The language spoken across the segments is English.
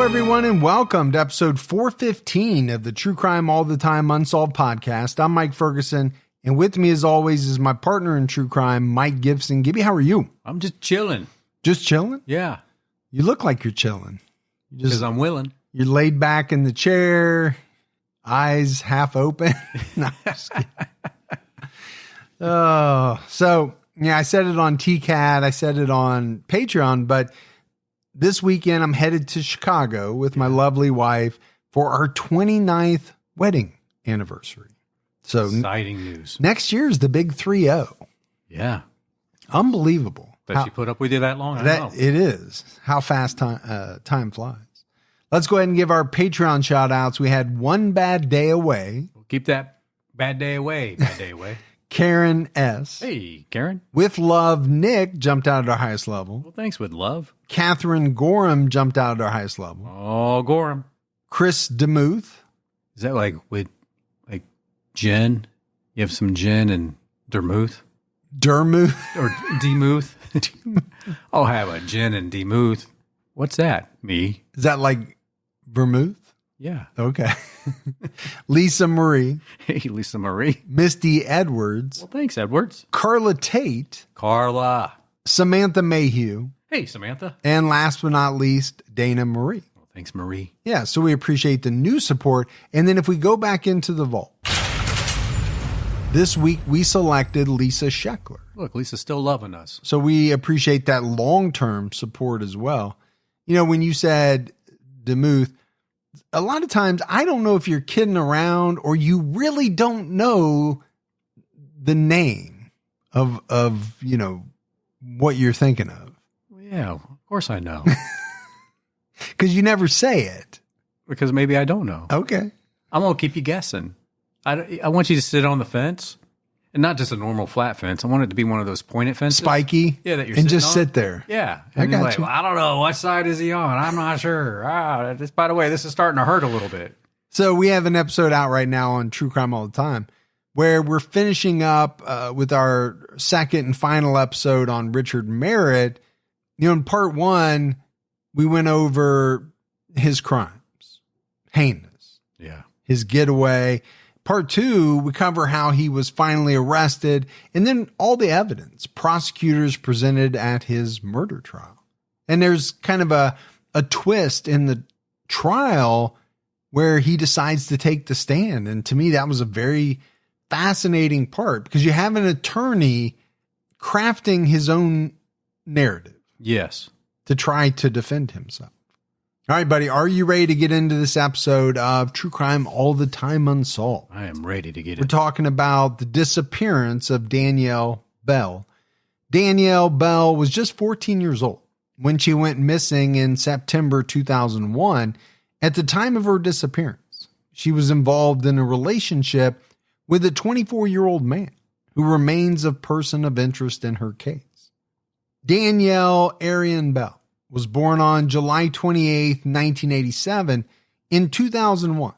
Hello, everyone, and welcome to episode 415 of the True Crime All the Time Unsolved podcast. I'm Mike Ferguson, and with me, as always, is my partner in true crime, Mike Gibson. Gibby, how are you? I'm just chilling. Just chilling? Yeah. You look like you're chilling. Because I'm willing. You're laid back in the chair, eyes half open. No, I'm just kidding. So, yeah, I said it on TCAT, I said it on Patreon, but this weekend I'm headed to Chicago with my lovely wife for our 29th wedding anniversary. So exciting news. Next year is the big 3-0. Yeah. Unbelievable. That she put up with you that long? I don't know. It is. How fast time flies. Let's go ahead and give our Patreon shout outs. We had One Bad Day Away. We'll keep that bad day away. Bad day away. Karen S. Hey, Karen. With Love, Nick jumped out at our highest level. Well, thanks, with love. Catherine Gorham jumped out at our highest level. Oh, Gorham. Chris DeMuth. Is that like with gin? You have some gin and Dermuth? Dermuth? Or Demuth? I'll have a gin and Demuth. What's that? Me. Is that like vermouth? Yeah. Okay. Lisa Marie. Hey, Lisa Marie. Misty Edwards. Well, thanks, Edwards. Carla Tate. Carla. Samantha Mayhew. Hey, Samantha. And last but not least, Dana Marie. Well, thanks, Marie. Yeah, so we appreciate the new support. And then if we go back into the vault, this week we selected Lisa Scheckler. Look, Lisa's still loving us. So we appreciate that long-term support as well. You know, when you said DeMuth, a lot of times I don't know if you're kidding around or you really don't know the name of you know, what you're thinking of. Yeah, of course I know. Because you never say it. Because maybe I don't know. Okay. I'm going to keep you guessing. I want you to sit on the fence. And not just a normal flat fence. I want it to be one of those pointed fences. Spiky. Yeah, that you're and sitting just on. sit there. Yeah. I And got like, you. well, I don't know. What side is he on? I'm not sure. By the way, this is starting to hurt a little bit. So we have an episode out right now on True Crime All the Time where we're finishing up with our second and final episode on Richard Merritt. You know, in part one, we went over his crimes, heinous, his getaway. Part two, we cover how he was finally arrested and then all the evidence prosecutors presented at his murder trial. And there's kind of a twist in the trial where he decides to take the stand. And to me, that was a very fascinating part because you have an attorney crafting his own narrative. Yes. To try to defend himself. All right, buddy, are you ready to get into this episode of True Crime All the Time Unsolved? I am ready to get it. We're talking about the disappearance of Danielle Bell. Danielle Bell was just 14 years old when she went missing in September 2001. At the time of her disappearance, she was involved in a relationship with a 24-year-old man who remains a person of interest in her case. Danielle Arian Bell was born on July 28, 1987. In 2001,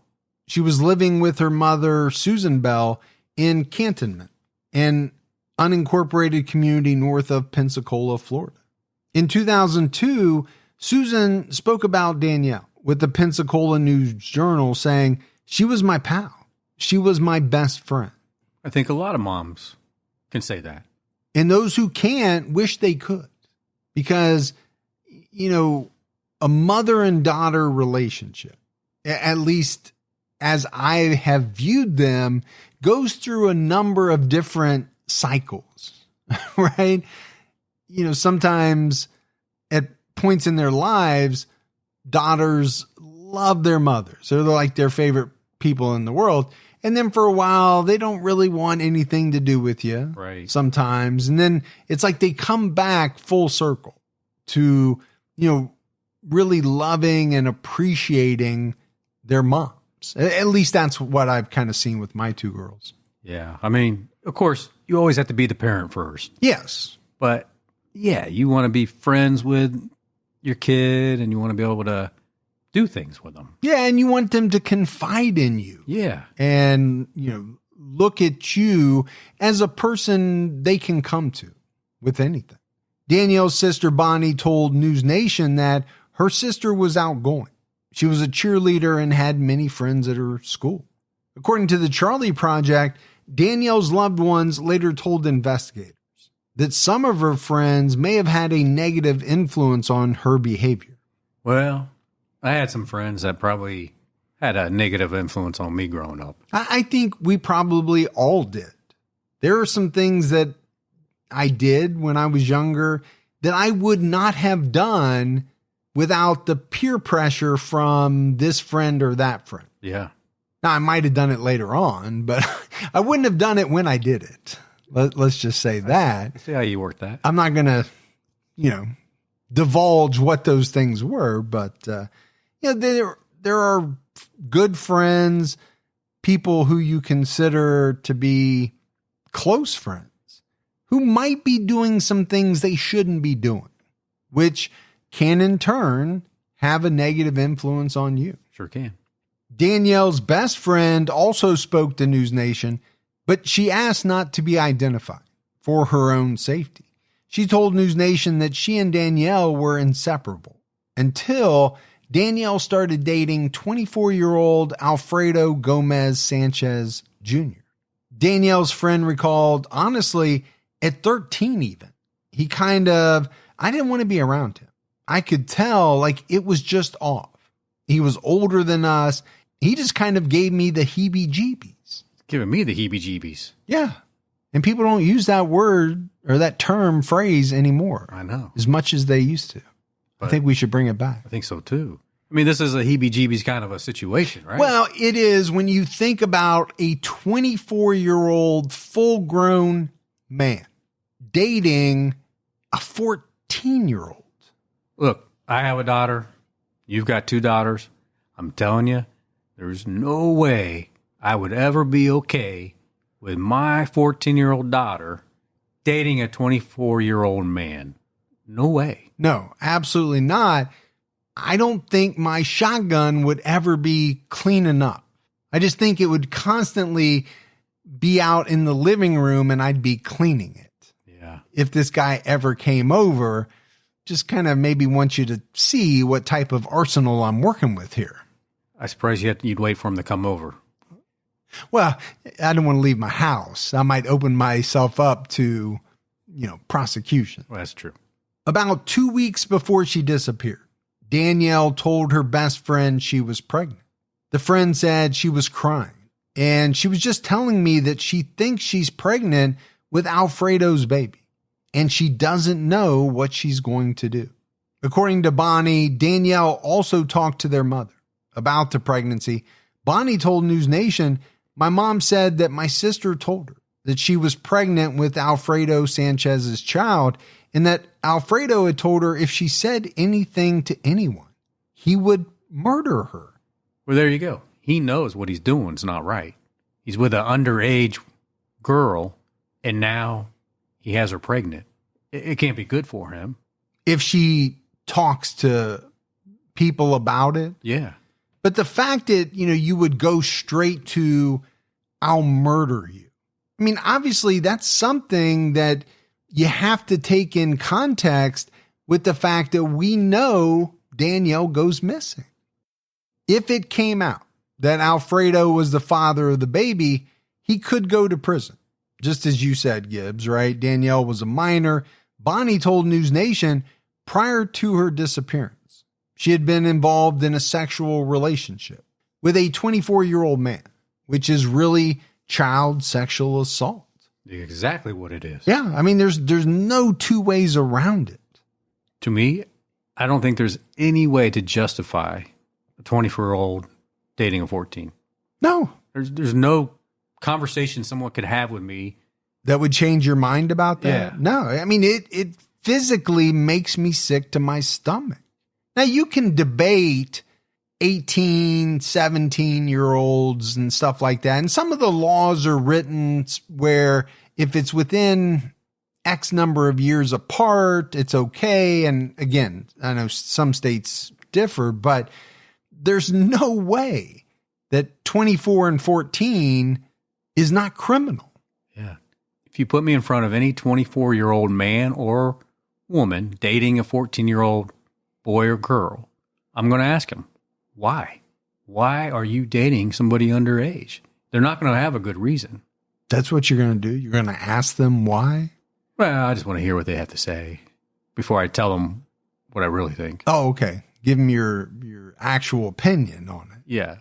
she was living with her mother, Susan Bell, in Cantonment, an unincorporated community north of Pensacola, Florida. In 2002, Susan spoke about Danielle with the Pensacola News-Journal, saying, "She was my pal. She was my best friend." I think a lot of moms can say that. And those who can't wish they could, because, you know, a mother and daughter relationship, at least as I have viewed them, goes through a number of different cycles, right? You know, sometimes at points in their lives, daughters love their mothers. They're like their favorite people in the world. And then for a while, they don't really want anything to do with you. Right. Sometimes. And then it's like they come back full circle to, you know, really loving and appreciating their moms. At least that's what I've kind of seen with my two girls. Yeah. I mean, of course, you always have to be the parent first. Yes. But yeah, you want to be friends with your kid and you want to be able to do things with them. Yeah, and you want them to confide in you. Yeah. And, you know, look at you as a person they can come to with anything. Danielle's sister Bonnie told News Nation that her sister was outgoing She was a cheerleader and had many friends at her school. According to the Charlie Project, Danielle's loved ones later told investigators that some of her friends may have had a negative influence on her behavior. Well, I had some friends that probably had a negative influence on me growing up. I think we probably all did. There are some things that I did when I was younger that I would not have done without the peer pressure from this friend or that friend. Yeah. Now, I might have done it later on, but I wouldn't have done it when I did it. Let's just say that. I see how you work that. I'm not going to, divulge what those things were, but, there are good friends, people who you consider to be close friends, who might be doing some things they shouldn't be doing, which can in turn have a negative influence on you. Sure can. Danielle's best friend also spoke to News Nation, but she asked not to be identified for her own safety. She told News Nation that she and Danielle were inseparable until Danielle started dating 24-year-old Alfredo Gomez Sanchez Jr. Danielle's friend recalled, honestly, at 13 even, I didn't want to be around him. I could tell like it was just off. He was older than us. He just kind of gave me the heebie-jeebies. Giving me the heebie-jeebies. Yeah. And people don't use that word or that term phrase anymore. I know. As much as they used to. But I think we should bring it back. I think so too. I mean, this is a heebie-jeebies kind of a situation, right? Well, it is when you think about a 24-year-old full-grown man dating a 14-year-old. Look, I have a daughter. You've got 2 daughters. I'm telling you, there's no way I would ever be okay with my 14-year-old daughter dating a 24-year-old man. No way. No, absolutely not. I don't think my shotgun would ever be clean enough. I just think it would constantly be out in the living room and I'd be cleaning it. Yeah. If this guy ever came over, just kind of maybe want you to see what type of arsenal I'm working with here. I suppose you'd wait for him to come over. Well, I don't want to leave my house. I might open myself up to, prosecution. Well, that's true. About 2 weeks before she disappeared, Danielle told her best friend she was pregnant. The friend said she was crying, and she was just telling me that she thinks she's pregnant with Alfredo's baby, and she doesn't know what she's going to do. According to Bonnie, Danielle also talked to their mother about the pregnancy. Bonnie told News Nation, "My mom said that my sister told her that she was pregnant with Alfredo Sanchez's child, and that Alfredo had told her if she said anything to anyone, he would murder her." Well, there you go. He knows what he's doing is not right. He's with an underage girl, and now he has her pregnant. It can't be good for him. If she talks to people about it. Yeah. But the fact that, you would go straight to, "I'll murder you." I mean, obviously that's something that you have to take in context with the fact that we know Danielle goes missing. If it came out that Alfredo was the father of the baby, he could go to prison. Just as you said, Gibbs, right? Danielle was a minor. Bonnie told News Nation prior to her disappearance, she had been involved in a sexual relationship with a 24-year-old man, which is really child sexual assault. Exactly what it is. Yeah, I mean, there's no two ways around it. To me, I don't think there's any way to justify a 24-year-old dating a 14. No. There's no conversation someone could have with me that would change your mind about that. Yeah. No, I mean, it physically makes me sick to my stomach. Now, you can debate 18, 17-year-olds and stuff like that. And some of the laws are written where if it's within X number of years apart, it's okay. And again, I know some states differ, but there's no way that 24 and 14 is not criminal. Yeah. If you put me in front of any 24-year-old man or woman dating a 14-year-old boy or girl, I'm going to ask him, why? Why are you dating somebody underage? They're not going to have a good reason. That's what you're going to do? You're going to ask them why? Well, I just want to hear what they have to say before I tell them what I really think. Oh, okay. Give them your actual opinion on it. Yeah.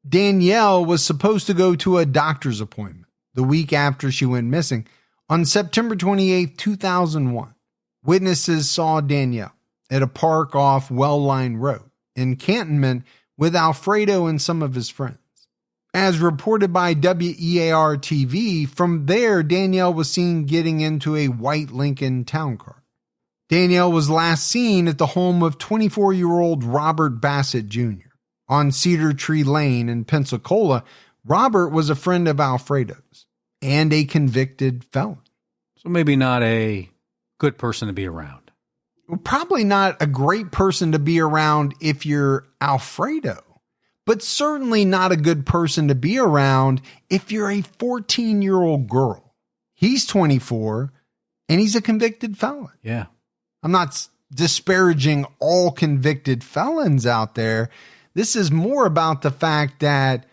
Danielle was supposed to go to a doctor's appointment the week after she went missing on September 28, 2001. Witnesses saw Danielle at a park off Well Line Road in Cantonment with Alfredo and some of his friends. As reported by WEAR TV, from there, Danielle was seen getting into a white Lincoln town car. Danielle was last seen at the home of 24-year-old Robert Bassett Jr. on Cedar Tree Lane in Pensacola. Robert was a friend of Alfredo's and a convicted felon. So maybe not a good person to be around. Well, probably not a great person to be around if you're Alfredo, but certainly not a good person to be around if you're a 14-year-old girl. He's 24 and he's a convicted felon. Yeah. I'm not disparaging all convicted felons out there. This is more about the fact that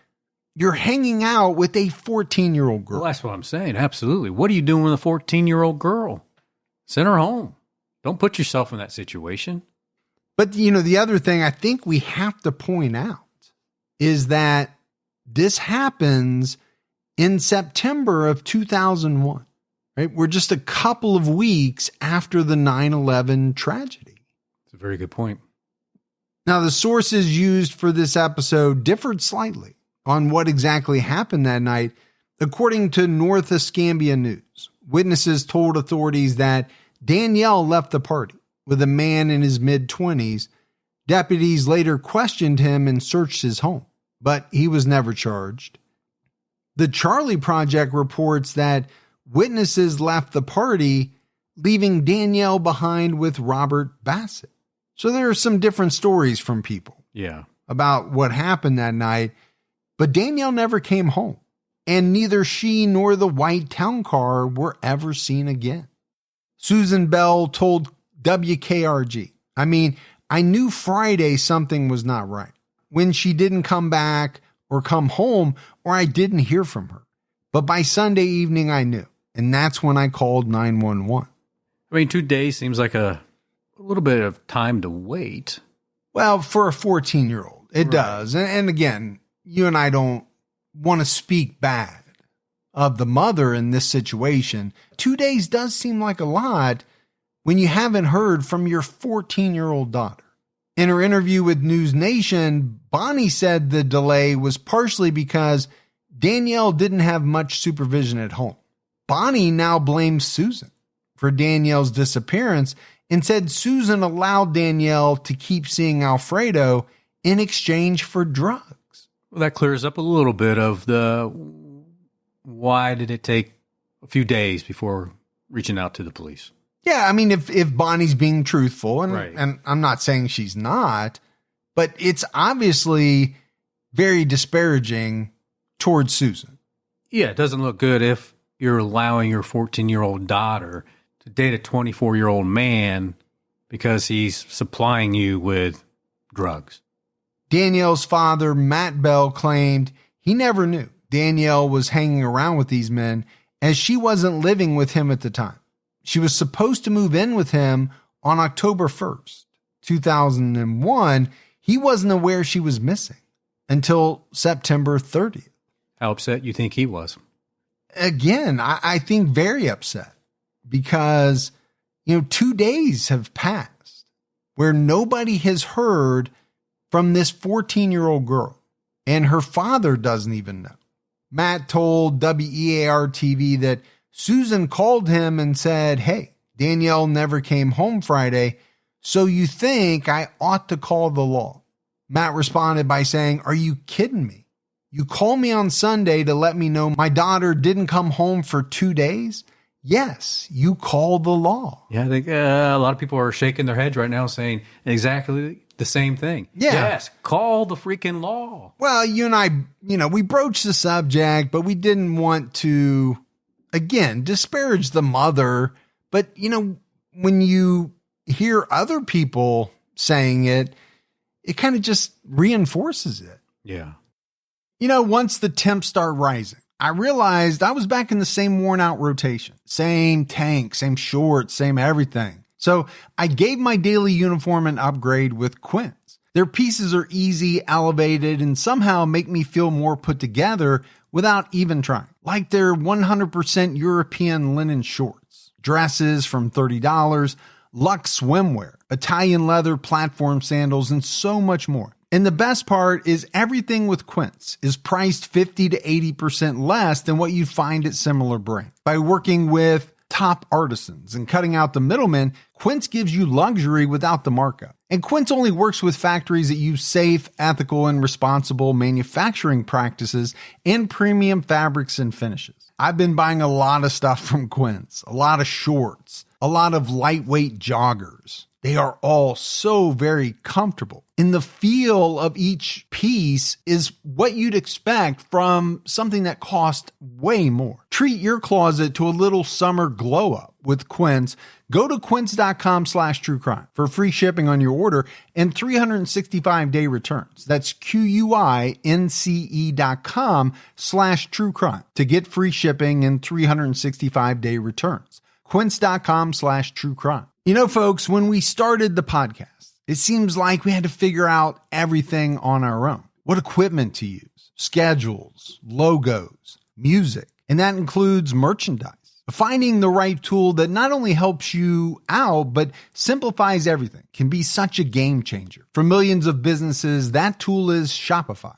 you're hanging out with a 14-year-old girl. Well, that's what I'm saying. Absolutely. What are you doing with a 14-year-old girl? Send her home. Don't put yourself in that situation. But, the other thing I think we have to point out is that this happens in September of 2001. Right? We're just a couple of weeks after the 9/11 tragedy. That's a very good point. Now, the sources used for this episode differed slightly on what exactly happened that night. According to North Escambia News, witnesses told authorities that Danielle left the party with a man in his mid-20s. Deputies later questioned him and searched his home, but he was never charged. The Charlie Project reports that witnesses left the party, leaving Danielle behind with Robert Bassett. So there are some different stories from people about what happened that night, but Danielle never came home, and neither she nor the white town car were ever seen again. Susan Bell told WKRG, I knew Friday something was not right when she didn't come back or come home, or I didn't hear from her. But by Sunday evening, I knew. And that's when I called 911. 2 days seems like a little bit of time to wait. Well, for a 14-year-old, it does. And again, you and I don't want to speak bad of the mother in this situation. 2 days does seem like a lot when you haven't heard from your 14-year-old daughter. In her interview with News Nation, Bonnie said the delay was partially because Danielle didn't have much supervision at home. Bonnie now blames Susan for Danielle's disappearance and said Susan allowed Danielle to keep seeing Alfredo in exchange for drugs. Well, that clears up a little bit of the why did it take a few days before reaching out to the police? Yeah, if Bonnie's being truthful, and, Right. and I'm not saying she's not, but it's obviously very disparaging towards Susan. Yeah, it doesn't look good if you're allowing your 14-year-old daughter to date a 24-year-old man because he's supplying you with drugs. Danielle's father, Matt Bell, claimed he never knew Danielle was hanging around with these men as she wasn't living with him at the time. She was supposed to move in with him on October 1st, 2001. He wasn't aware she was missing until September 30th. How upset you think he was? Again, I think very upset because, 2 days have passed where nobody has heard from this 14-year-old girl, and her father doesn't even know. Matt told WEAR TV that Susan called him and said, "Hey, Danielle never came home Friday, so you think I ought to call the law?" Matt responded by saying, "Are you kidding me? You called me on Sunday to let me know my daughter didn't come home for 2 days? Yes, you called the law." Yeah, I think a lot of people are shaking their heads right now saying exactly the same thing. Yeah. Yes, call the freaking law. Well, you and I, we broached the subject, but we didn't want to, again, disparage the mother. But, when you hear other people saying it, it kind of just reinforces it. Yeah. Once the temps start rising, I realized I was back in the same worn out rotation. Same tank, same shorts, same everything. So I gave my daily uniform an upgrade with Quince. Their pieces are easy, elevated, and somehow make me feel more put together without even trying. Like their 100% European linen shorts, dresses from $30, luxe swimwear, Italian leather platform sandals, and so much more. And the best part is everything with Quince is priced 50 to 80% less than what you'd find at similar brands. By working with top artisans and cutting out the middlemen, Quince gives you luxury without the markup. And Quince only works with factories that use safe, ethical, and responsible manufacturing practices and premium fabrics and finishes. I've been buying a lot of stuff from Quince, a lot of shorts, a lot of lightweight joggers. They are all so very comfortable. And the feel of each piece is what you'd expect from something that costs way more. Treat your closet to a little summer glow up with Quince. Go to quince.com/truecrime for free shipping on your order and 365-day returns. That's QUINCE.com/truecrime to get free shipping and 365-day returns. Quince.com/truecrime. Folks, when we started the podcast, it seems like we had to figure out everything on our own. What equipment to use, schedules, logos, music, and that includes merchandise. Finding the right tool that not only helps you out, but simplifies everything can be such a game changer. For millions of businesses, that tool is Shopify.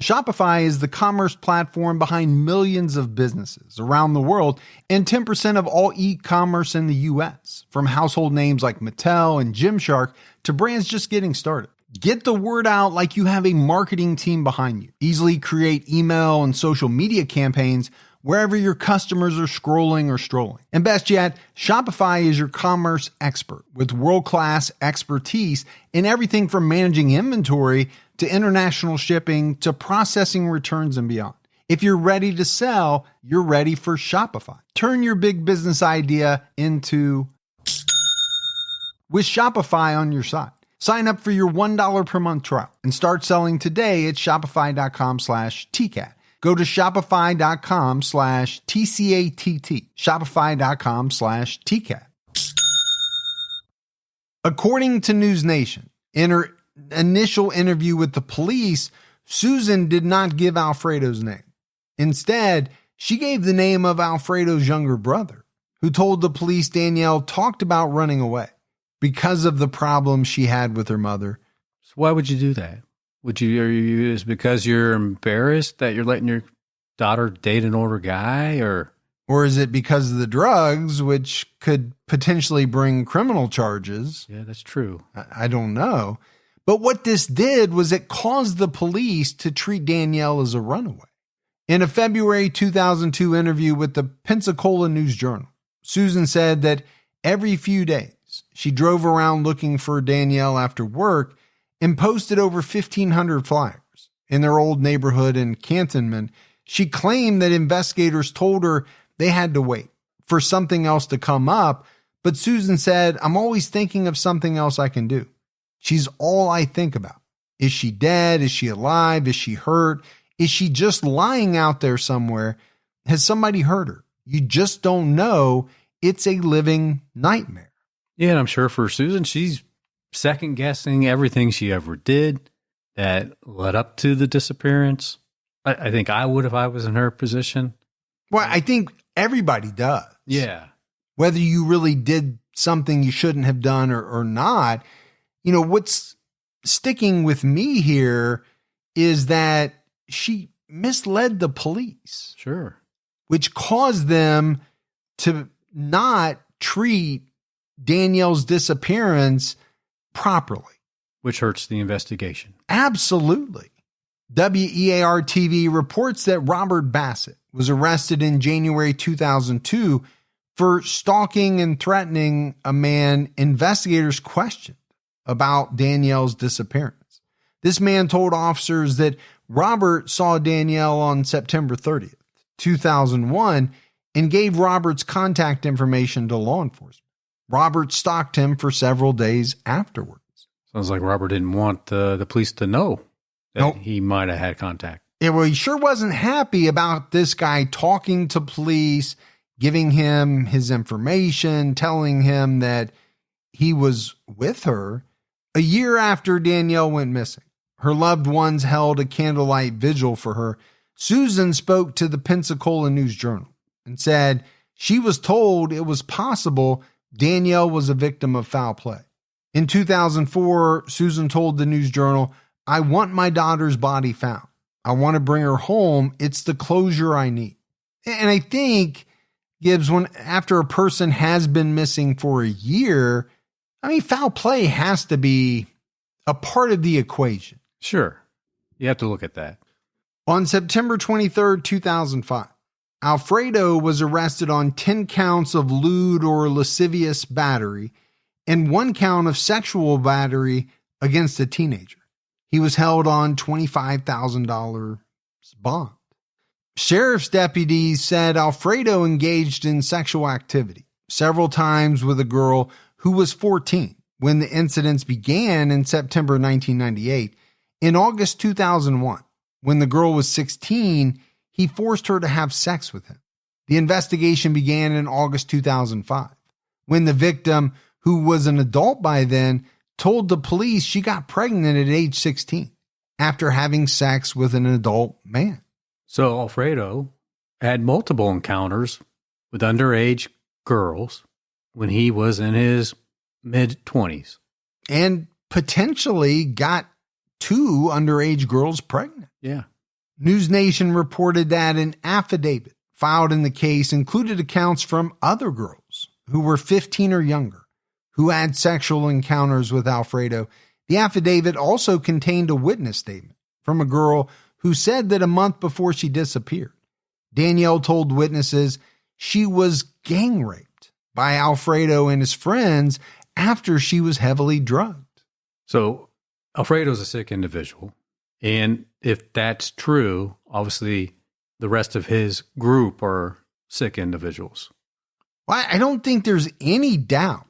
Shopify is the commerce platform behind millions of businesses around the world and 10% of all e-commerce in the US, from household names like Mattel and Gymshark to brands just getting started. Get the word out like you have a marketing team behind you. Easily create email and social media campaigns wherever your customers are scrolling or strolling. And best yet, Shopify is your commerce expert with world-class expertise in everything from managing inventory to international shipping to processing returns and beyond. If you're ready to sell, you're ready for Shopify. Turn your big business idea into with Shopify on your side. Sign up for your $1 per month trial and start selling today at shopify.com/TCAT. Go to shopify.com/TCATT. Shopify.com/TCAT. According to News Nation, in her initial interview with the police, Susan did not give Alfredo's name. Instead, she gave the name of Alfredo's younger brother, who told the police Danielle talked about running away because of the problems she had with her mother. So why would you do that? Is it because you're embarrassed that you're letting your daughter date an older guy, or is it because of the drugs, which could potentially bring criminal charges? Yeah, that's true. I don't know. But what this did was it caused the police to treat Danielle as a runaway. In a February 2002 interview with the Pensacola News-Journal, Susan said that every few days she drove around looking for Danielle after work and posted over 1,500 flyers in their old neighborhood in Cantonment. She claimed that investigators told her they had to wait for something else to come up, but Susan said, "I'm always thinking of something else I can do. She's all I think about. Is she dead? Is she alive? Is she hurt? Is she just lying out there somewhere? Has somebody hurt her? You just don't know. It's a living nightmare." Yeah, and I'm sure for Susan, she's second guessing everything she ever did that led up to the disappearance. I think I would if I was in her position. Well, I think everybody does. Yeah. Whether you really did something you shouldn't have done or not. What's sticking with me here is that she misled the police. Sure. Which caused them to not treat Danielle's disappearance properly. Which hurts the investigation. Absolutely. WEAR TV reports that Robert Bassett was arrested in January 2002 for stalking and threatening a man investigators questioned about Danielle's disappearance. This man told officers that Robert saw Danielle on September 30th, 2001, and gave Robert's contact information to law enforcement. Robert stalked him for several days afterwards. Sounds like Robert didn't want the police to know that Nope. he might have had contact. Yeah, well, he sure wasn't happy about this guy talking to police, giving him his information, telling him that he was with her. A year after Danielle went missing, her loved ones held a candlelight vigil for her. Susan spoke to the Pensacola News-Journal and said she was told it was possible Danielle was a victim of foul play. In 2004, Susan told the News-Journal, "I want my daughter's body found. I want to bring her home. It's the closure I need." And I think, Gibbs, when after a person has been missing for a year, I mean, foul play has to be a part of the equation. Sure. You have to look at that. On September 23rd, 2005, Alfredo was arrested on 10 counts of lewd or lascivious battery and 1 count of sexual battery against a teenager. He was held on $25,000 bond. Sheriff's deputies said Alfredo engaged in sexual activity several times with a girl who was 14 when the incidents began in September 1998. In August 2001, when the girl was 16, he forced her to have sex with him. The investigation began in August 2005, when the victim, who was an adult by then, told the police she got pregnant at age 16 after having sex with an adult man. So Alfredo had multiple encounters with underage girls when he was in his mid-20s. And potentially got 2 underage girls pregnant. Yeah. News Nation reported that an affidavit filed in the case included accounts from other girls who were 15 or younger who had sexual encounters with Alfredo. The affidavit also contained a witness statement from a girl who said that a month before she disappeared, Danielle told witnesses she was gang raped by Alfredo and his friends after she was heavily drugged. So Alfredo's a sick individual. And if that's true, obviously the rest of his group are sick individuals. Well, I don't think there's any doubt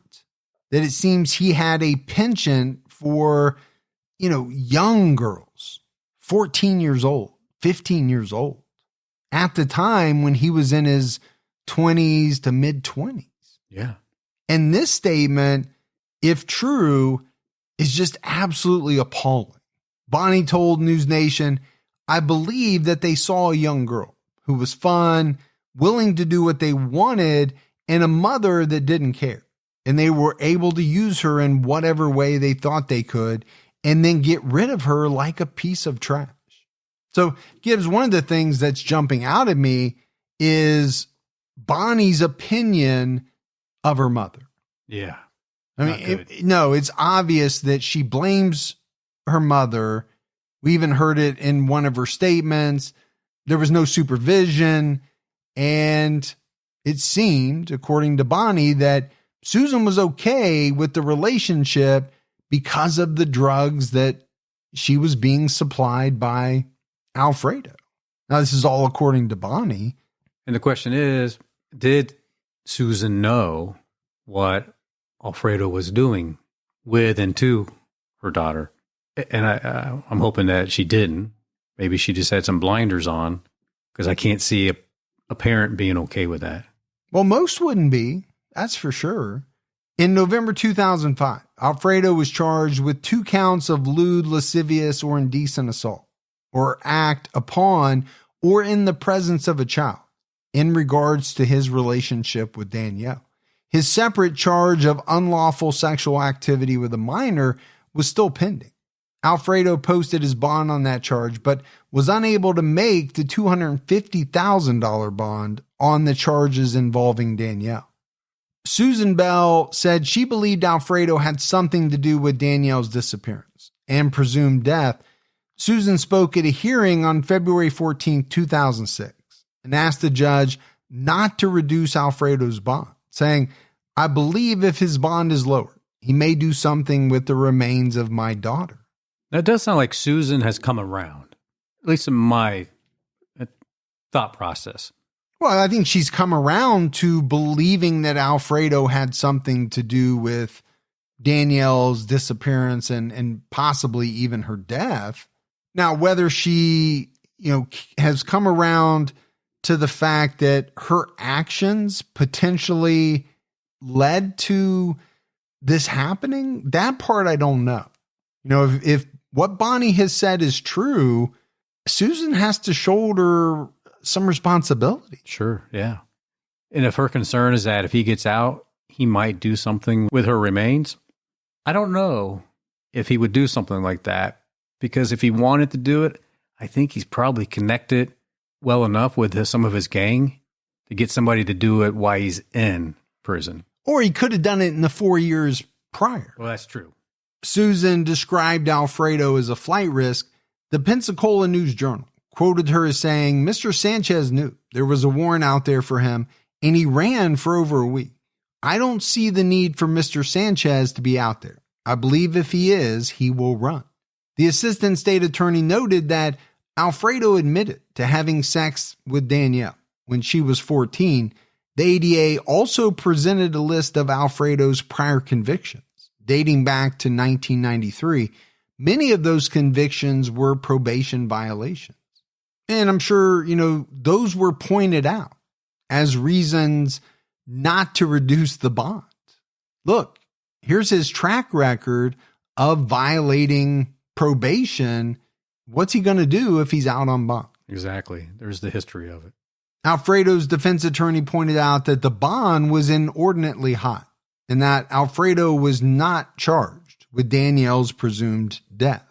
that it seems he had a penchant for, young girls, 14 years old, 15 years old, at the time when he was in his 20s to mid-20s. Yeah. And this statement, if true, is just absolutely appalling. Bonnie told News Nation, "I believe that they saw a young girl who was fun, willing to do what they wanted, and a mother that didn't care. And they were able to use her in whatever way they thought they could and then get rid of her like a piece of trash." So, Gibbs, one of the things that's jumping out at me is Bonnie's opinion of her mother. Yeah. I mean, it's obvious that she blames her mother. We even heard it in one of her statements. There was no supervision. And it seemed, according to Bonnie, that Susan was okay with the relationship because of the drugs that she was being supplied by Alfredo. Now, this is all according to Bonnie. And the question is, did Susan know what Alfredo was doing with and to her daughter? And I'm hoping that she didn't. Maybe she just had some blinders on, because I can't see a parent being okay with that. Well, most wouldn't be. That's for sure. In November 2005, Alfredo was charged with 2 counts of lewd, lascivious, or indecent assault, or act upon or in the presence of a child, in regards to his relationship with Danielle. His separate charge of unlawful sexual activity with a minor was still pending. Alfredo posted his bond on that charge, but was unable to make the $250,000 bond on the charges involving Danielle. Susan Bell said she believed Alfredo had something to do with Danielle's disappearance and presumed death. Susan spoke at a hearing on February 14, 2006, and asked the judge not to reduce Alfredo's bond, saying, "I believe if his bond is lowered, he may do something with the remains of my daughter." That does sound like Susan has come around, at least in my thought process. Well, I think she's come around to believing that Alfredo had something to do with Danielle's disappearance and possibly even her death. Now, whether she, has come around to the fact that her actions potentially led to this happening, that part I don't know. If what Bonnie has said is true, Susan has to shoulder some responsibility. Sure, yeah. And if her concern is that if he gets out, he might do something with her remains, I don't know if he would do something like that, because if he wanted to do it, I think he's probably connected well enough with some of his gang to get somebody to do it while he's in prison. Or he could have done it in the 4 years prior. Well, that's true. Susan described Alfredo as a flight risk. The Pensacola News-Journal quoted her as saying, Mr. Sanchez knew there was a warrant out there for him, and he ran for over a week. I don't see the need for Mr. Sanchez to be out there. I believe if he is, he will run. The assistant state attorney noted that Alfredo admitted to having sex with Danielle when she was 14. The ADA also presented a list of Alfredo's prior convictions dating back to 1993. Many of those convictions were probation violations. And I'm sure, those were pointed out as reasons not to reduce the bond. Look, here's his track record of violating probation. What's he going to do if he's out on bond? Exactly. There's the history of it. Alfredo's defense attorney pointed out that the bond was inordinately high and that Alfredo was not charged with Danielle's presumed death.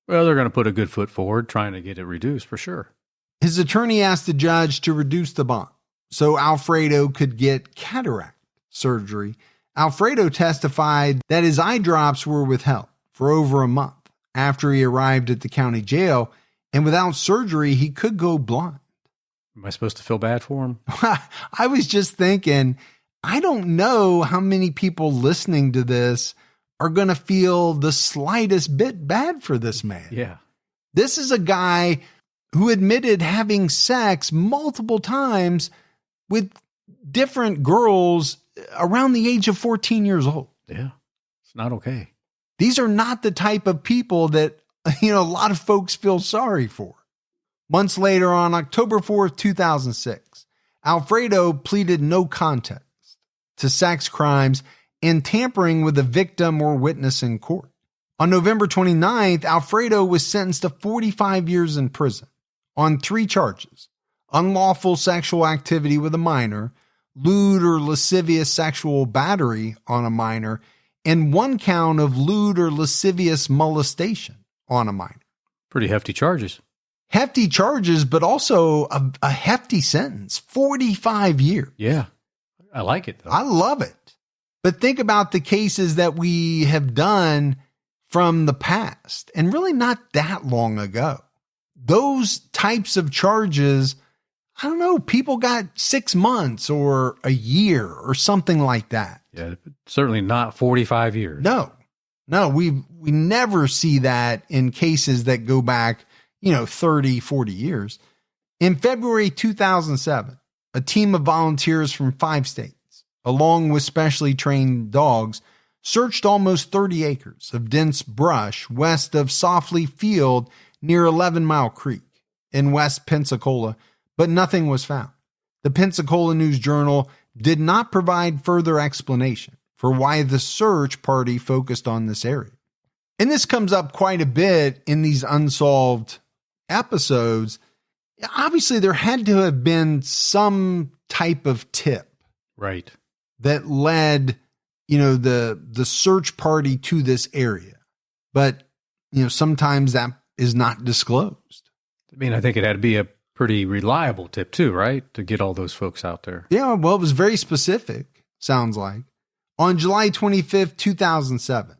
Well, they're going to put a good foot forward trying to get it reduced for sure. His attorney asked the judge to reduce the bond so Alfredo could get cataract surgery. Alfredo testified that his eye drops were withheld for over a month after he arrived at the county jail, and without surgery, he could go blind. Am I supposed to feel bad for him? I was just thinking, I don't know how many people listening to this are going to feel the slightest bit bad for this man. Yeah. This is a guy who admitted having sex multiple times with different girls around the age of 14 years old. Yeah. It's not okay. These are not the type of people that, a lot of folks feel sorry for. Months later, on October 4th, 2006, Alfredo pleaded no contest to sex crimes and tampering with a victim or witness in court. On November 29th, Alfredo was sentenced to 45 years in prison on 3 charges: unlawful sexual activity with a minor, lewd or lascivious sexual battery on a minor, and 1 count of lewd or lascivious molestation on a minor. Pretty hefty charges. Hefty charges, but also a hefty sentence, 45 years. Yeah, I like it, though. I love it. But think about the cases that we have done from the past, and really not that long ago. Those types of charges, I don't know, people got 6 months or a year or something like that. Yeah, certainly not 45 years. No, we never see that in cases that go back 30, 40 years. In February 2007, a team of volunteers from 5 states, along with specially trained dogs, searched almost 30 acres of dense brush west of Softly Field near 11 Mile Creek in West Pensacola, but nothing was found. The Pensacola News-Journal did not provide further explanation for why the search party focused on this area. And this comes up quite a bit in these Unsolved episodes. Obviously, there had to have been some type of tip, right, that led, the search party to this area. But, sometimes that is not disclosed. I mean, I think it had to be a pretty reliable tip too, right? To get all those folks out there. Yeah, well, it was very specific, sounds like. On July 25th, 2007,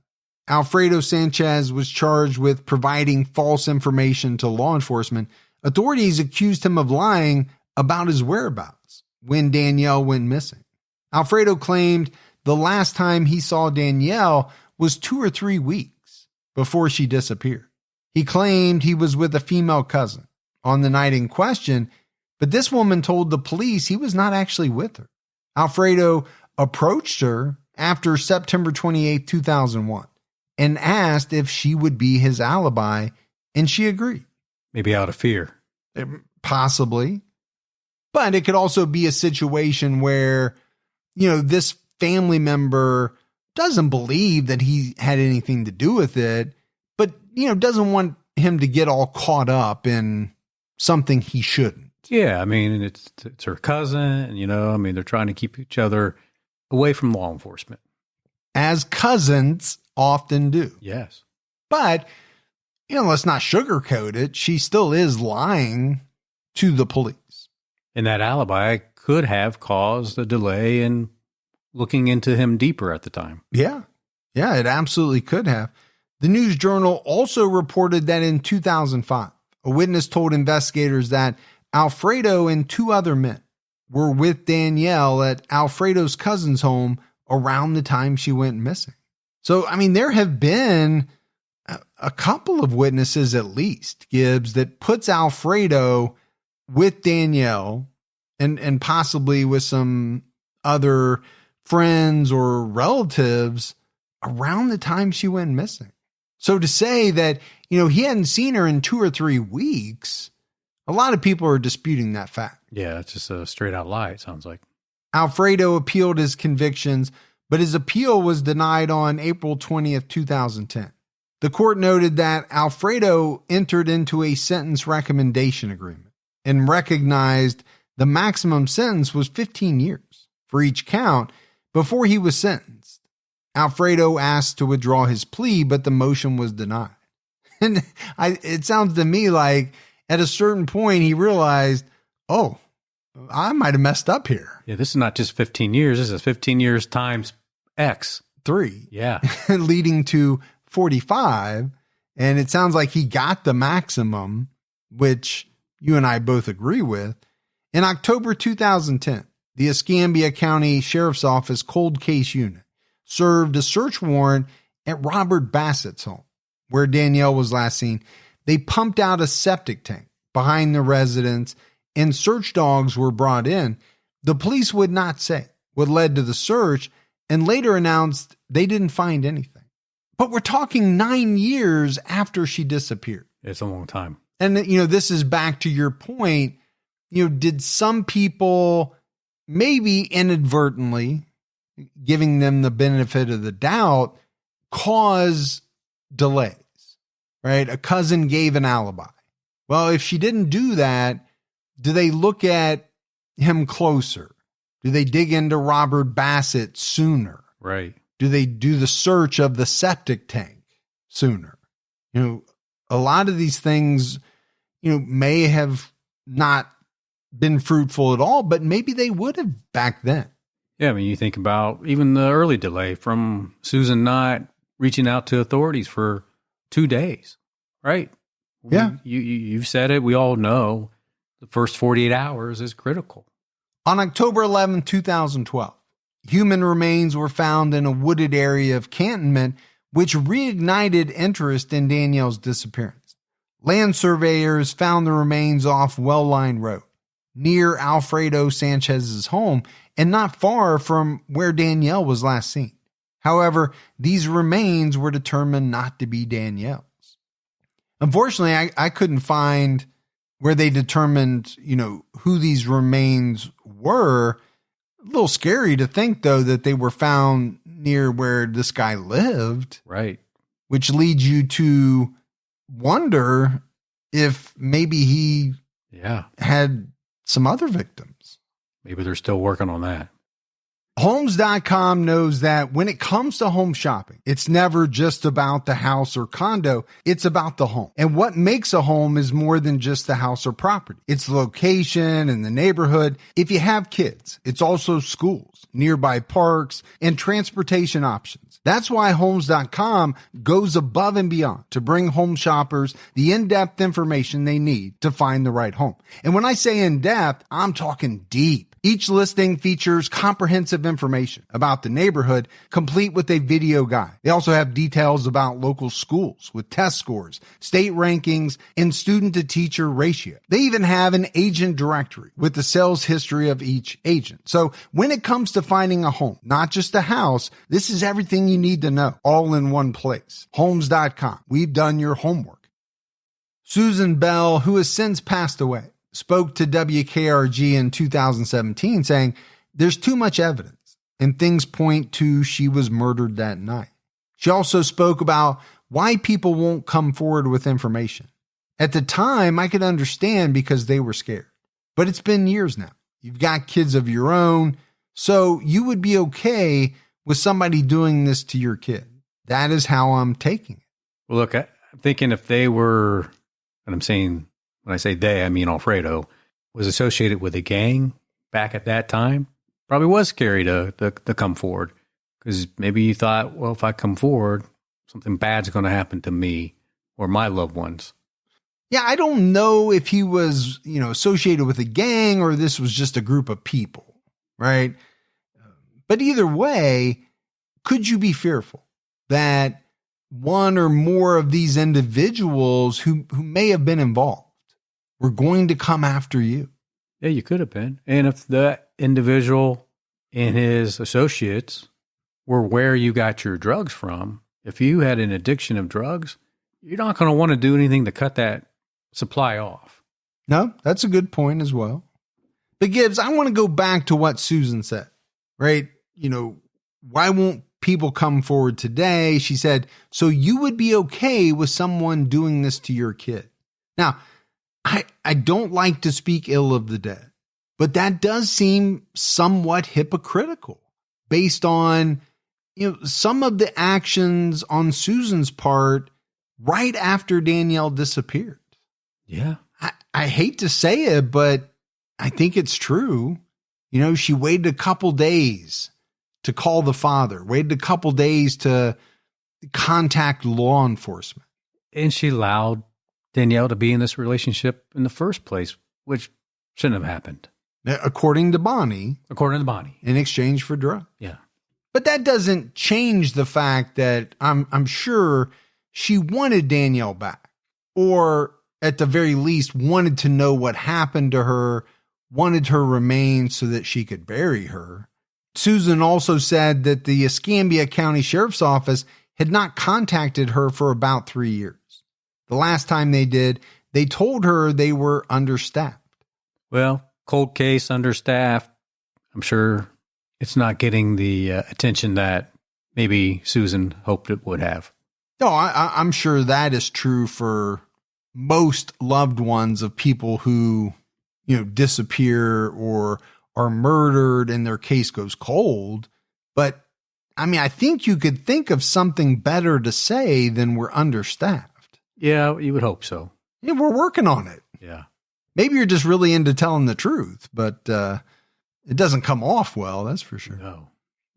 Alfredo Sanchez was charged with providing false information to law enforcement. Authorities accused him of lying about his whereabouts when Danielle went missing. Alfredo claimed the last time he saw Danielle was 2 or 3 weeks before she disappeared. He claimed he was with a female cousin on the night in question, but this woman told the police he was not actually with her. Alfredo approached her after September 28, 2001, and asked if she would be his alibi, and she agreed. Maybe out of fear. Possibly. But it could also be a situation where, this family member doesn't believe that he had anything to do with it, but, doesn't want him to get all caught up in something he shouldn't. Yeah, I mean, it's her cousin, they're trying to keep each other away from law enforcement. As cousins often do. Yes. But, let's not sugarcoat it. She still is lying to the police. And that alibi could have caused a delay in looking into him deeper at the time. Yeah. Yeah, it absolutely could have. The News Journal also reported that in 2005, a witness told investigators that Alfredo and two other men were with Danielle at Alfredo's cousin's home around the time she went missing. So, there have been a couple of witnesses at least, Gibbs, that puts Alfredo with Danielle and possibly with some other friends or relatives around the time she went missing. So to say that, he hadn't seen her in 2 or 3 weeks, a lot of people are disputing that fact. Yeah, it's just a straight out lie, it sounds like. Alfredo appealed his convictions, but his appeal was denied on April 20th, 2010. The court noted that Alfredo entered into a sentence recommendation agreement and recognized the maximum sentence was 15 years for each count before he was sentenced. Alfredo asked to withdraw his plea, but the motion was denied. And it sounds to me like at a certain point he realized, oh, I might have messed up here. Yeah, this is not just 15 years. This is 15 years times X. 3. Yeah. Leading to 45. And it sounds like he got the maximum, which you and I both agree with. In October 2010, the Escambia County Sheriff's Office Cold Case Unit served a search warrant at Robert Bassett's home, where Danielle was last seen. They pumped out a septic tank behind the residence and search dogs were brought in. The police would not say what led to the search and later announced they didn't find anything. But we're talking 9 years after she disappeared. It's a long time. And, this is back to your point. Did some people maybe inadvertently, giving them the benefit of the doubt, cause delays, right? A cousin gave an alibi. Well, if she didn't do that, do they look at him closer? Do they dig into Robert Bassett sooner? Right. Do they do the search of the septic tank sooner? A lot of these things, may have not been fruitful at all, but maybe they would have back then. Yeah, you think about even the early delay from Susan not reaching out to authorities for 2 days, right? Yeah. You've said it. We all know the first 48 hours is critical. On October 11, 2012, human remains were found in a wooded area of Cantonment, which reignited interest in Danielle's disappearance. Land surveyors found the remains off Well-Line Road, near Alfredo Sanchez's home, and not far from where Danielle was last seen. However, these remains were determined not to be Danielle's. Unfortunately, I couldn't find where they determined, who these remains were. A little scary to think, though, that they were found near where this guy lived. Right. Which leads you to wonder if maybe he had some other victims. Maybe they're still working on that. Homes.com knows that when it comes to home shopping, it's never just about the house or condo. It's about the home. And what makes a home is more than just the house or property. It's the location and the neighborhood. If you have kids, it's also schools, nearby parks, and transportation options. That's why Homes.com goes above and beyond to bring home shoppers the in-depth information they need to find the right home. And when I say in-depth, I'm talking deep. Each listing features comprehensive information about the neighborhood, complete with a video guide. They also have details about local schools with test scores, state rankings, and student-to-teacher ratio. They even have an agent directory with the sales history of each agent. So when it comes to finding a home, not just a house, this is everything you need to know, all in one place. Homes.com. We've done your homework. Susan Bell, who has since passed away, spoke to WKRG in 2017 saying there's too much evidence and things point to she was murdered that night. She also spoke about why people won't come forward with information. At the time, I could understand because they were scared, but it's been years now. You've got kids of your own, so you would be okay with somebody doing this to your kid. That is how I'm taking it. Well, look, I'm thinking if they were, and I'm saying, when I say they, I mean Alfredo, was associated with a gang back at that time, probably was scary to come forward. Because maybe you thought, well, if I come forward, something bad's going to happen to me or my loved ones. Yeah, I don't know if he was, associated with a gang or this was just a group of people, right? But either way, could you be fearful that one or more of these individuals who may have been involved were going to come after you? Yeah, you could have been. And if the individual and his associates were where you got your drugs from, if you had an addiction of drugs, you're not going to want to do anything to cut that supply off. No, that's a good point as well. But Gibbs, I want to go back to what Susan said, right? Why won't people come forward today? She said, so you would be okay with someone doing this to your kid. Now, I don't like to speak ill of the dead, but that does seem somewhat hypocritical based on, some of the actions on Susan's part right after Danielle disappeared. Yeah. I hate to say it, but I think it's true. She waited a couple days to call the father, waited a couple days to contact law enforcement. And she allowed Danielle to be in this relationship in the first place, which shouldn't have happened. According to Bonnie. In exchange for drugs. Yeah. But that doesn't change the fact that I'm sure she wanted Danielle back, or at the very least wanted to know what happened to her, wanted her remains so that she could bury her. Susan also said that the Escambia County Sheriff's Office had not contacted her for about 3 years. The last time they did, they told her they were understaffed. Well, cold case, understaffed. I'm sure it's not getting the attention that maybe Susan hoped it would have. No, I'm sure that is true for most loved ones of people who, disappear or are murdered and their case goes cold. But I think you could think of something better to say than we're understaffed. Yeah, you would hope so. Yeah, we're working on it. Yeah. Maybe you're just really into telling the truth, but it doesn't come off well, that's for sure. No.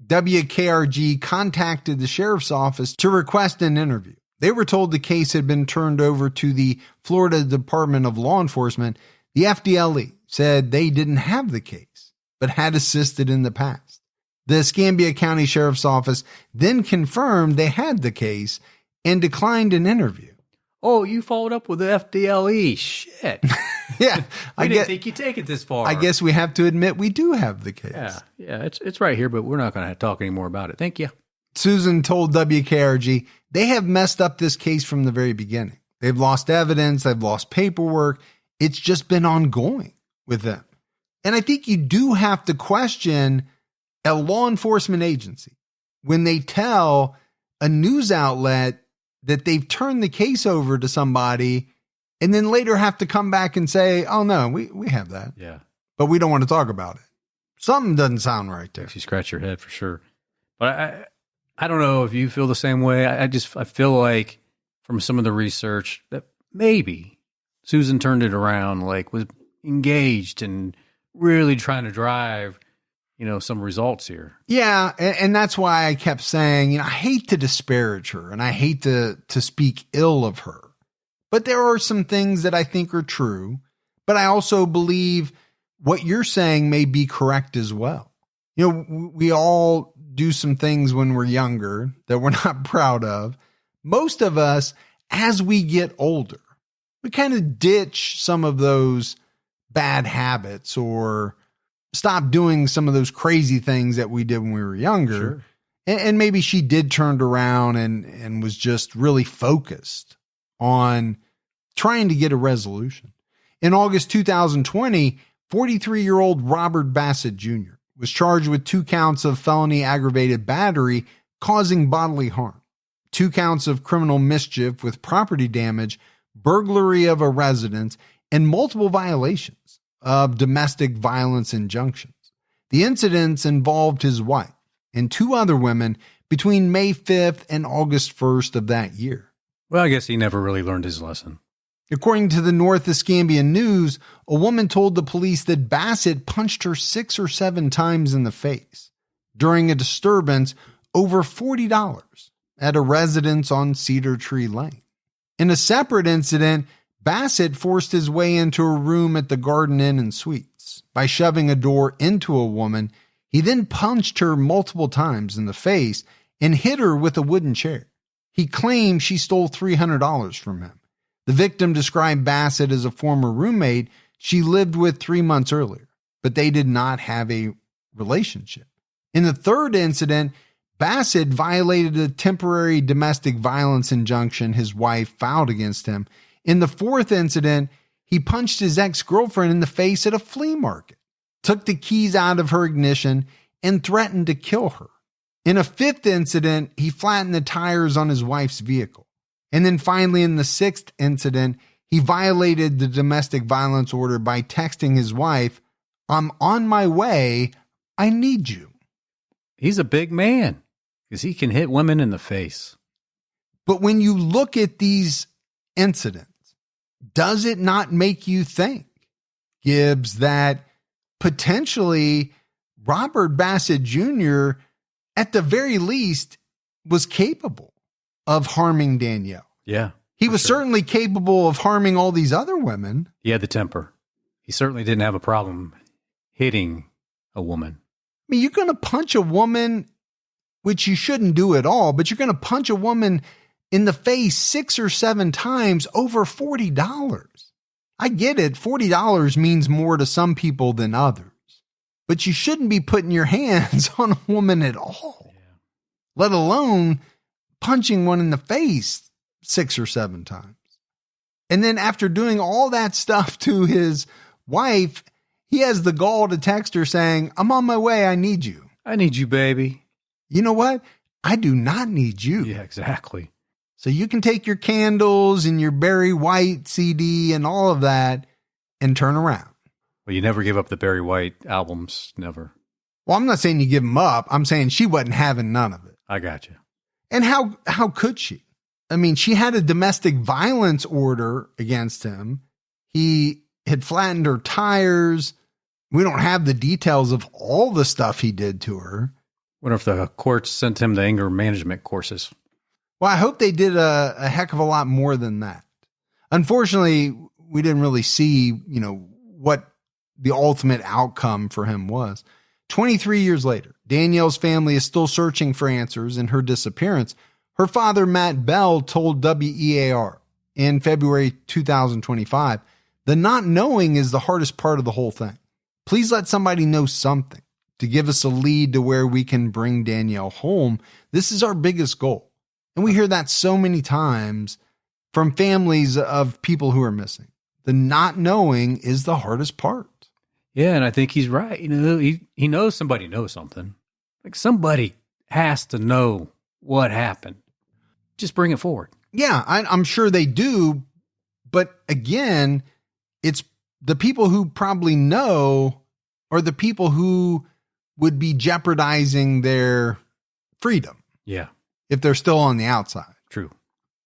WKRG contacted the sheriff's office to request an interview. They were told the case had been turned over to the Florida Department of Law Enforcement. The FDLE said they didn't have the case, but had assisted in the past. The Escambia County Sheriff's Office then confirmed they had the case and declined an interview. Oh, you followed up with the FDLE. Shit. Yeah. I didn't think you'd take it this far. I guess we have to admit we do have the case. Yeah, it's right here, but we're not going to talk anymore about it. Thank you. Susan told WKRG they have messed up this case from the very beginning. They've lost evidence. They've lost paperwork. It's just been ongoing with them. And I think you do have to question a law enforcement agency when they tell a news outlet that they've turned the case over to somebody and then later have to come back and say, oh no, we have that. Yeah. But we don't want to talk about it. Something doesn't sound right there. Makes you scratch your head for sure. But I don't know if you feel the same way. I feel like from some of the research that maybe Susan turned it around, like was engaged and really trying to drive, some results here. Yeah. And that's why I kept saying, I hate to disparage her and I hate to speak ill of her, but there are some things that I think are true. But I also believe what you're saying may be correct as well. You know, we all do some things when we're younger that we're not proud of. Most of us, as we get older, we kind of ditch some of those bad habits or stop doing some of those crazy things that we did when we were younger. Sure. And maybe she did turned around and was just really focused on trying to get a resolution. In August 2020, 43-year-old Robert Bassett Jr. was charged with 2 counts of felony aggravated battery causing bodily harm, 2 counts of criminal mischief with property damage, burglary of a residence, and multiple violations of domestic violence injunctions. The incidents involved his wife and 2 other women between May 5th and August 1st of that year. Well, I guess he never really learned his lesson. According to the North Escambia News, a woman told the police that Bassett punched her 6 or 7 times in the face during a disturbance over $40 at a residence on Cedar Tree Lane. In a separate incident, Bassett forced his way into a room at the Garden Inn and Suites. By shoving a door into a woman, he then punched her multiple times in the face and hit her with a wooden chair. He claimed she stole $300 from him. The victim described Bassett as a former roommate she lived with 3 months earlier, but they did not have a relationship. In the third incident, Bassett violated a temporary domestic violence injunction his wife filed against him. In the fourth incident, he punched his ex-girlfriend in the face at a flea market, took the keys out of her ignition, and threatened to kill her. In a fifth incident, he flattened the tires on his wife's vehicle. And then finally, in the sixth incident, he violated the domestic violence order by texting his wife, "I'm on my way. I need you." He's a big man because he can hit women in the face. But when you look at these incidents, does it not make you think, Gibbs, that potentially Robert Bassett Jr., at the very least, was capable of harming Danielle? Yeah. He was certainly capable of harming all these other women. He had the temper. He certainly didn't have a problem hitting a woman. I mean, you're going to punch a woman, which you shouldn't do at all, but you're going to punch a woman in the face 6 or 7 times over $40. I get it. $40 means more to some people than others, but you shouldn't be putting your hands on a woman at all, let alone punching one in the face 6 or 7 times. And then after doing all that stuff to his wife, he has the gall to text her saying, "I'm on my way. I need you." I need you, baby. You know what? I do not need you. Yeah, exactly. So you can take your candles and your Barry White CD and all of that and turn around. Well, you never give up the Barry White albums. Never. Well, I'm not saying you give them up. I'm saying she wasn't having none of it. I got you. And how could she? I mean, she had a domestic violence order against him. He had flattened her tires. We don't have the details of all the stuff he did to her. Wonder if the courts sent him the anger management courses. Well, I hope they did a heck of a lot more than that. Unfortunately, we didn't really see, what the ultimate outcome for him was. 23 years later, Danielle's family is still searching for answers in her disappearance. Her father, Matt Bell, told WEAR in February 2025, "The not knowing is the hardest part of the whole thing. Please let somebody know something to give us a lead to where we can bring Danielle home. This is our biggest goal." And we hear that so many times from families of people who are missing. The not knowing is the hardest part. Yeah, and I think he's right. He knows somebody knows something. Like somebody has to know what happened. Just bring it forward. Yeah, I'm sure they do. But again, it's the people who probably know are the people who would be jeopardizing their freedom. Yeah. If they're still on the outside. True.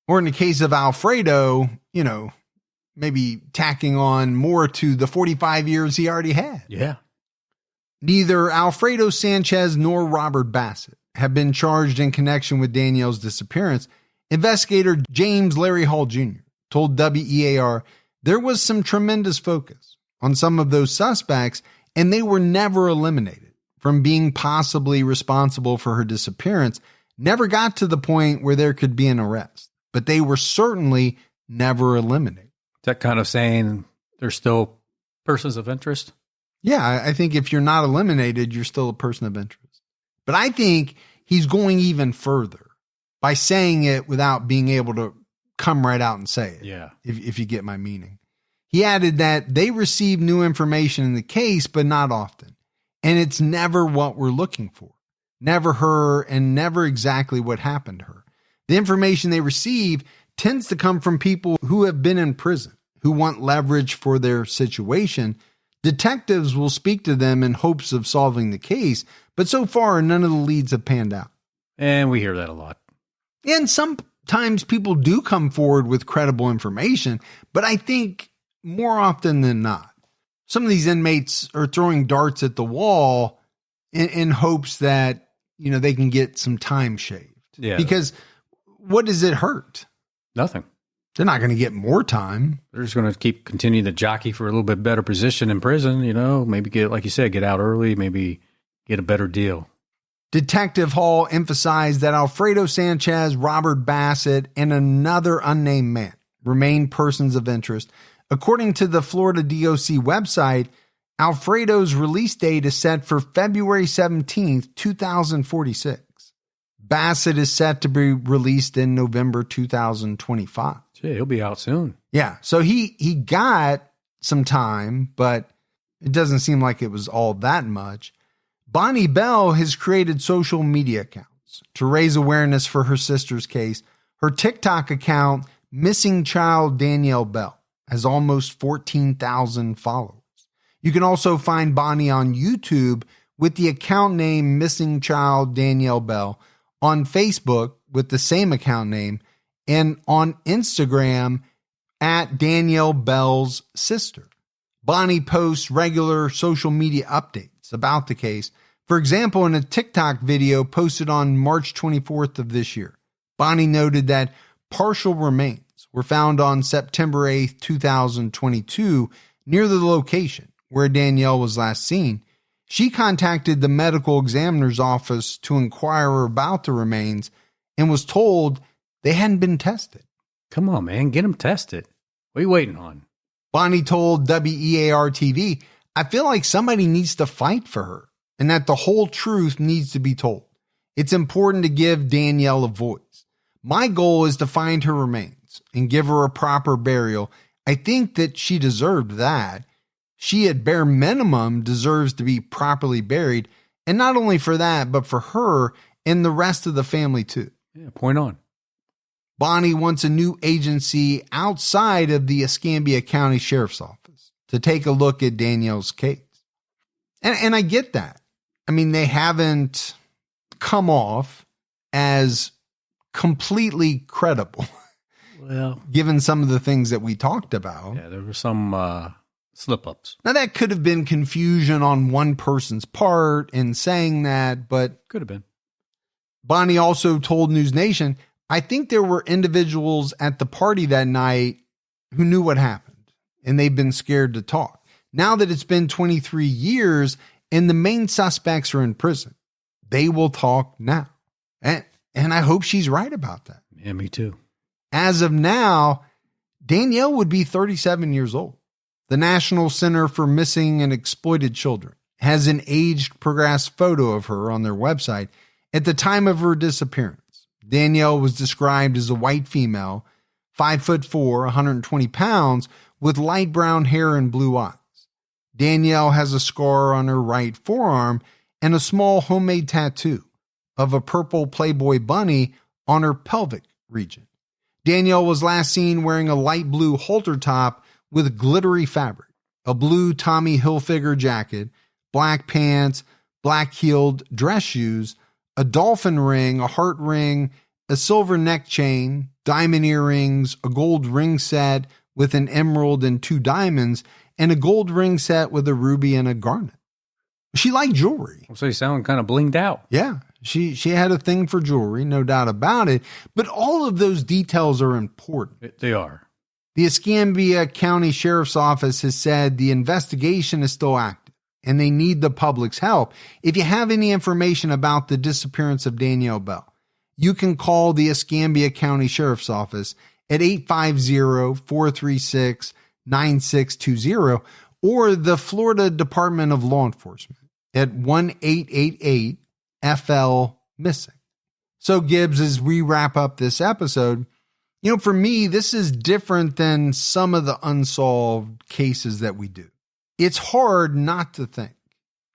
Or in the case of Alfredo, maybe tacking on more to the 45 years he already had. Yeah. Neither Alfredo Sanchez nor Robert Bassett have been charged in connection with Danielle's disappearance. Investigator James Larry Hall Jr. told WEAR there was some tremendous focus on some of those suspects, and they were never eliminated from being possibly responsible for her disappearance. Never got to the point where there could be an arrest, but they were certainly never eliminated. Is that kind of saying they're still persons of interest? Yeah, I think if you're not eliminated, you're still a person of interest. But I think he's going even further by saying it without being able to come right out and say it. Yeah. If you get my meaning. He added that they receive new information in the case, but not often. And it's never what we're looking for. Never her, and never exactly what happened to her. The information they receive tends to come from people who have been in prison, who want leverage for their situation. Detectives will speak to them in hopes of solving the case, but so far, none of the leads have panned out. And we hear that a lot. And sometimes people do come forward with credible information, but I think more often than not, some of these inmates are throwing darts at the wall in hopes that, they can get some time shaved. Yeah. Because what does it hurt? Nothing. They're not going to get more time. They're just going to continue to jockey for a little bit better position in prison, maybe get, like you said, get out early, maybe get a better deal. Detective Hall emphasized that Alfredo Sanchez, Robert Bassett, and another unnamed man remain persons of interest. According to the Florida DOC website, Alfredo's release date is set for February 17th, 2046. Bassett is set to be released in November 2025. Yeah, he'll be out soon. Yeah, so he got some time, but it doesn't seem like it was all that much. Bonnie Bell has created social media accounts to raise awareness for her sister's case. Her TikTok account, Missing Child Danielle Bell, has almost 14,000 followers. You can also find Bonnie on YouTube with the account name Missing Child Danielle Bell, on Facebook with the same account name, and on Instagram at Danielle Bell's sister. Bonnie posts regular social media updates about the case. For example, in a TikTok video posted on March 24th of this year, Bonnie noted that partial remains were found on September 8th, 2022, near the location where Danielle was last seen. She contacted the medical examiner's office to inquire about the remains and was told they hadn't been tested. Come on, man, get them tested. What are you waiting on? Bonnie told WEAR TV, I feel like somebody needs to fight for her and that the whole truth needs to be told. It's important to give Danielle a voice. My goal is to find her remains and give her a proper burial. I think that she deserved that. She, at bare minimum, deserves to be properly buried. And not only for that, but for her and the rest of the family too. Yeah, point on. Bonnie wants a new agency outside of the Escambia County Sheriff's Office to take a look at Danielle's case. And I get that. I mean, they haven't come off as completely credible. Well, given some of the things that we talked about. Yeah, there were some slip-ups. Now, that could have been confusion on one person's part in saying that, but could have been. Bonnie also told News Nation, I think there were individuals at the party that night who knew what happened, and they've been scared to talk. Now that it's been 23 years and the main suspects are in prison, they will talk now. And I hope she's right about that. Yeah, me too. As of now, Danielle would be 37 years old. The National Center for Missing and Exploited Children has an aged progressed photo of her on their website. At the time of her disappearance, Danielle was described as a white female, 5'4", 120 pounds, with light brown hair and blue eyes. Danielle has a scar on her right forearm and a small homemade tattoo of a purple Playboy bunny on her pelvic region. Danielle was last seen wearing a light blue halter top with glittery fabric, a blue Tommy Hilfiger jacket, black pants, black-heeled dress shoes, a dolphin ring, a heart ring, a silver neck chain, diamond earrings, a gold ring set with an emerald and 2 diamonds, and a gold ring set with a ruby and a garnet. She liked jewelry. So you sound kind of blinged out. Yeah, she had a thing for jewelry, no doubt about it. But all of those details are important. They are. The Escambia County Sheriff's Office has said the investigation is still active and they need the public's help. If you have any information about the disappearance of Danielle Bell, you can call the Escambia County Sheriff's Office at 850-436-9620 or the Florida Department of Law Enforcement at 1-888-FL-MISSING. So, Gibbs, as we wrap up this episode, for me, this is different than some of the unsolved cases that we do. It's hard not to think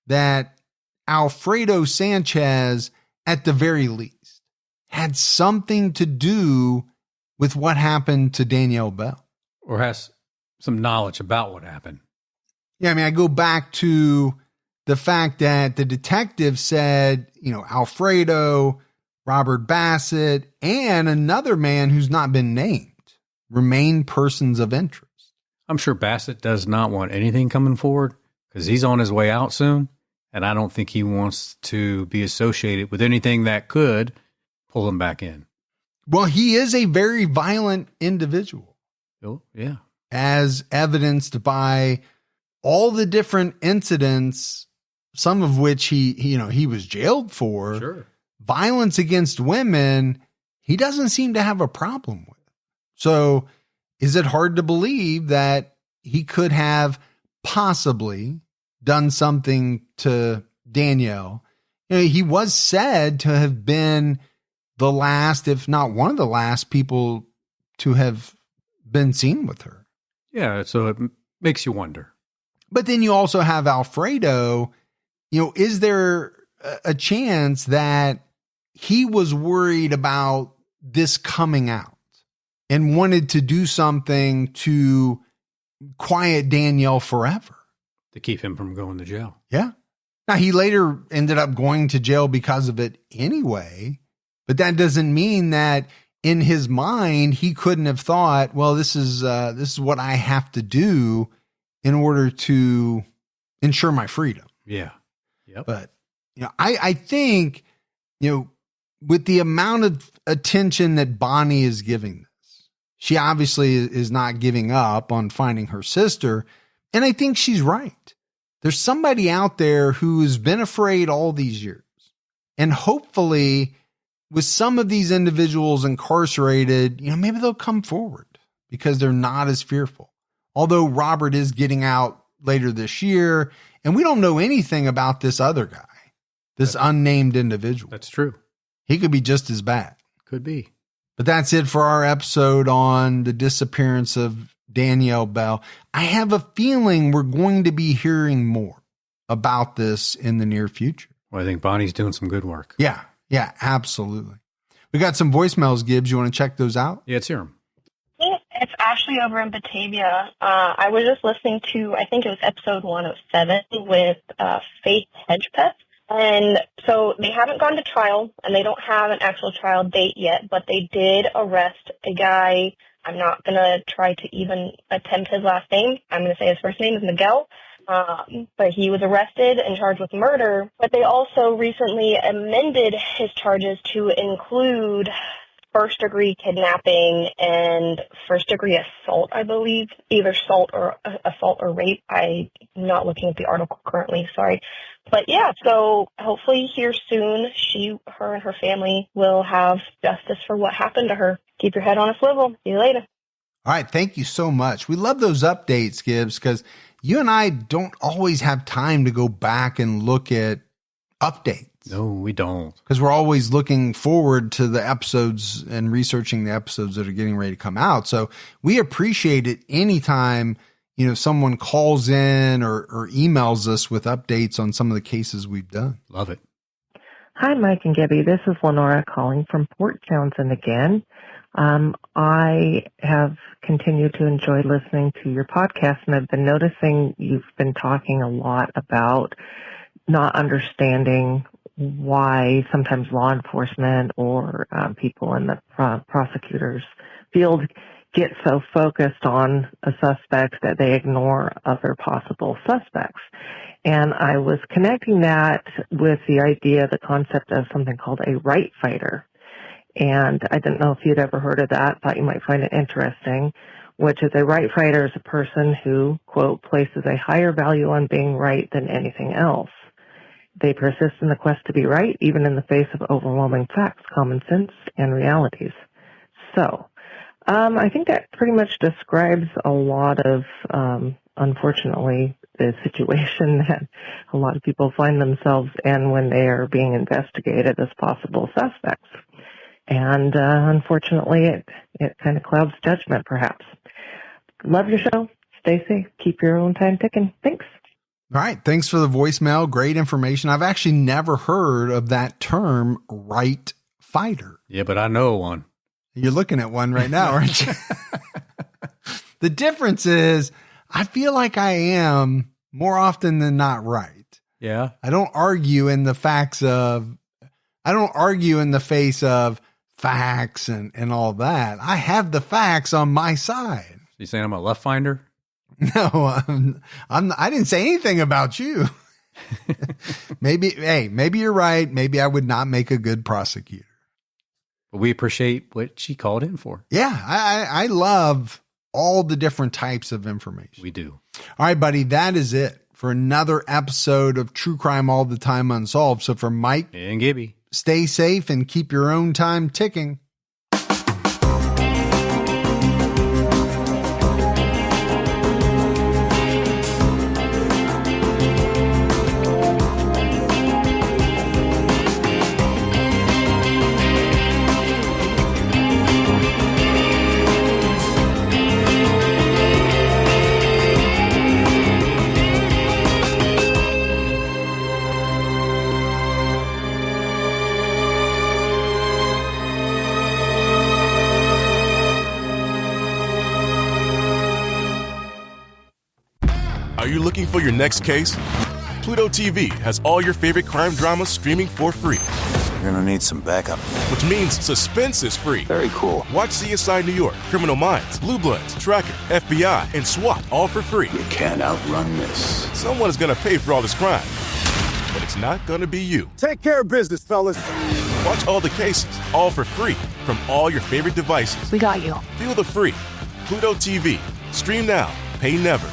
that Alfredo Sanchez, at the very least, had something to do with what happened to Danielle Bell. Or has some knowledge about what happened. Yeah, I go back to the fact that the detective said, Alfredo, Robert Bassett, and another man who's not been named remain persons of interest. I'm sure Bassett does not want anything coming forward because he's on his way out soon, and I don't think he wants to be associated with anything that could pull him back in. Well, he is a very violent individual. Oh, yeah. As evidenced by all the different incidents, some of which he was jailed for. Sure. Violence against women, he doesn't seem to have a problem with. So is it hard to believe that he could have possibly done something to Danielle? He was said to have been the last, if not one of the last people to have been seen with her. Yeah, so it makes you wonder. But then you also have Alfredo. Is there a chance that he was worried about this coming out and wanted to do something to quiet Danielle forever? To keep him from going to jail. Yeah. Now, he later ended up going to jail because of it anyway, but that doesn't mean that in his mind, he couldn't have thought, well, this is what I have to do in order to ensure my freedom. Yeah. Yep. But, I think, with the amount of attention that Bonnie is giving this, she obviously is not giving up on finding her sister. And I think she's right. There's somebody out there who's been afraid all these years. And hopefully with some of these individuals incarcerated, maybe they'll come forward because they're not as fearful. Although Robert is getting out later this year, and we don't know anything about this other guy, this unnamed individual. That's true. He could be just as bad. Could be. But that's it for our episode on the disappearance of Danielle Bell. I have a feeling we're going to be hearing more about this in the near future. Well, I think Bonnie's doing some good work. Yeah, absolutely. We got some voicemails, Gibbs. You want to check those out? Yeah, let's hear them. It's Ashley over in Batavia. I was just listening to, I think it was episode 107 with Faith Hedgepeth. And so they haven't gone to trial, and they don't have an actual trial date yet, but they did arrest a guy. I'm not going to try to even attempt his last name. I'm going to say his first name is Miguel. But he was arrested and charged with murder. But they also recently amended his charges to include first-degree kidnapping and first-degree assault, I believe, either assault or rape. I'm not looking at the article currently, sorry. But yeah, so hopefully here soon, her and her family will have justice for what happened to her. Keep your head on a swivel. See you later. All right, thank you so much. We love those updates, Gibbs, because you and I don't always have time to go back and look at updates. No, we don't. Because we're always looking forward to the episodes and researching the episodes that are getting ready to come out. So we appreciate it anytime, someone calls in or emails us with updates on some of the cases we've done. Love it. Hi, Mike and Gibby. This is Lenora calling from Port Townsend again. I have continued to enjoy listening to your podcast, and I've been noticing you've been talking a lot about not understanding why sometimes law enforcement or people in the prosecutors field get so focused on a suspect that they ignore other possible suspects. And I was connecting that with the concept of something called a right fighter. And I didn't know if you'd ever heard of that, thought you might find it interesting, which is a right fighter is a person who, quote, places a higher value on being right than anything else. They persist in the quest to be right, even in the face of overwhelming facts, common sense, and realities. So, I think that pretty much describes a lot of, unfortunately, the situation that a lot of people find themselves in when they are being investigated as possible suspects. And unfortunately, it kind of clouds judgment, perhaps. Love your show. Stay safe. Keep your own time ticking. Thanks. All right. Thanks for the voicemail. Great information. I've actually never heard of that term, right fighter. Yeah, but I know one. You're looking at one right now, aren't you? The difference is I feel like I am more often than not right. Yeah. I don't argue in the face of facts and all that. I have the facts on my side. You saying I'm a left finder? No, I didn't say anything about you. Maybe you're right. Maybe I would not make a good prosecutor. But we appreciate what she called in for. Yeah, I love all the different types of information. We do. All right, buddy, that is it for another episode of True Crime All the Time Unsolved. So for Mike and Gibby, stay safe and keep your own time ticking. Are you looking for your next case? Pluto TV has all your favorite crime dramas streaming for free. You're gonna need some backup. Which means suspense is free. Very cool. Watch CSI New York, Criminal Minds, Blue Bloods, Tracker, FBI, and SWAT all for free. You can't outrun this. Someone is gonna pay for all this crime. But it's not gonna be you. Take care of business, fellas. Watch all the cases, all for free, from all your favorite devices. We got you. Feel the free. Pluto TV. Stream now. Pay never.